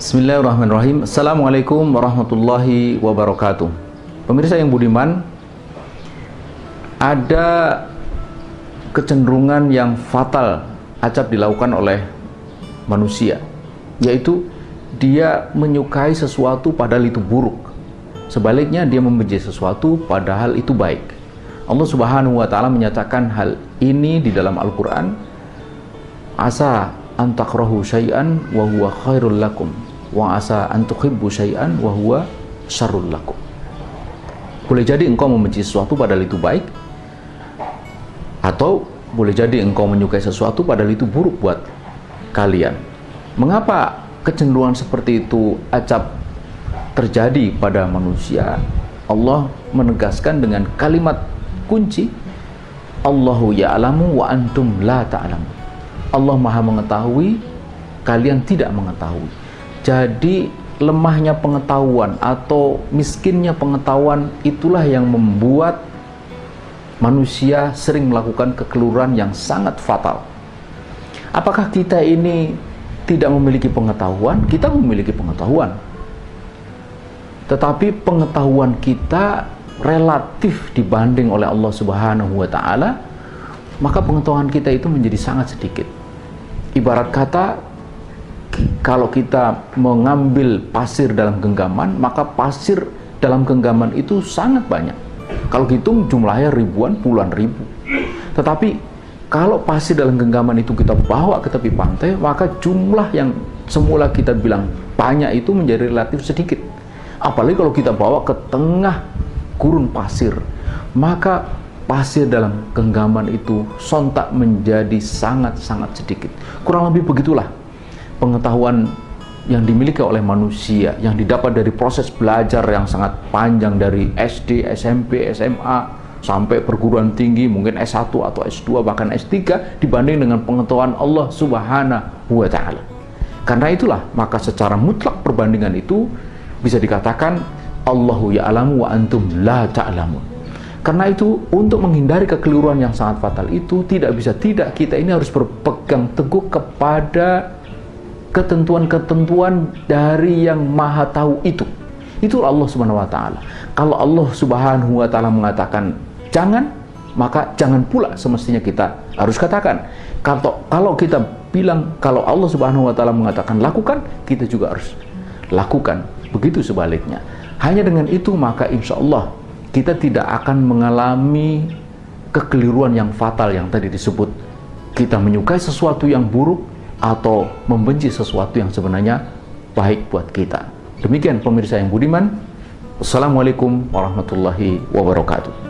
Bismillahirrahmanirrahim. Assalamualaikum warahmatullahi wabarakatuh. Pemirsa yang budiman, ada kecenderungan yang fatal acap dilakukan oleh manusia, yaitu dia menyukai sesuatu padahal itu buruk. Sebaliknya dia membenci sesuatu padahal itu baik. Allah Subhanahu wa taala menyatakan hal ini di dalam Al-Qur'an. Asa an takrahu syai'an wa huwa khairul lakum wa asa an tuhibbu syai'an wa huwa syarrul lakum. Boleh jadi engkau membenci sesuatu padahal itu baik, atau boleh jadi engkau menyukai sesuatu padahal itu buruk buat kalian. Mengapa kecenderungan seperti itu acap terjadi pada manusia? Allah menegaskan dengan kalimat kunci, Allahu ya'lamu wa antum la ta'lamu. Allah Maha mengetahui, kalian tidak mengetahui. Jadi lemahnya pengetahuan atau miskinnya pengetahuan itulah yang membuat manusia sering melakukan kekeliruan yang sangat fatal. Apakah kita ini tidak memiliki pengetahuan? Kita memiliki pengetahuan, tetapi pengetahuan kita relatif dibanding oleh Allah Subhanahu wa taala, maka pengetahuan kita itu menjadi sangat sedikit. Ibarat kata, kalau kita mengambil pasir dalam genggaman, maka pasir dalam genggaman itu sangat banyak. Kalau hitung jumlahnya ribuan, puluhan ribu. Tetapi kalau pasir dalam genggaman itu kita bawa ke tepi pantai, maka jumlah yang semula kita bilang banyak itu menjadi relatif sedikit. Apalagi kalau kita bawa ke tengah gurun pasir, maka pasir dalam genggaman itu sontak menjadi sangat-sangat sedikit. Kurang lebih begitulah pengetahuan yang dimiliki oleh manusia, yang didapat dari proses belajar yang sangat panjang dari SD, SMP, SMA, sampai perguruan tinggi, mungkin S1 atau S2, bahkan S3, dibanding dengan pengetahuan Allah Subhanahu wa ta'ala. Karena itulah, maka secara mutlak perbandingan itu bisa dikatakan Allahu ya'lamu wa antum la ta'lamun. Karena itu, untuk menghindari kekeliruan yang sangat fatal itu, tidak bisa tidak kita ini harus berpegang teguh kepada ketentuan-ketentuan dari yang maha tahu itu. Itu Allah Subhanahu wa ta'ala. Kalau Allah Subhanahu wa ta'ala mengatakan jangan, maka jangan pula semestinya kita harus katakan. Kalau kita bilang, kalau Allah Subhanahu wa ta'ala mengatakan lakukan, kita juga harus lakukan. Begitu sebaliknya. Hanya dengan itu maka insya Allah kita tidak akan mengalami kekeliruan yang fatal yang tadi disebut. Kita menyukai sesuatu yang buruk atau membenci sesuatu yang sebenarnya baik buat kita. Demikian pemirsa yang budiman. Assalamualaikum warahmatullahi wabarakatuh.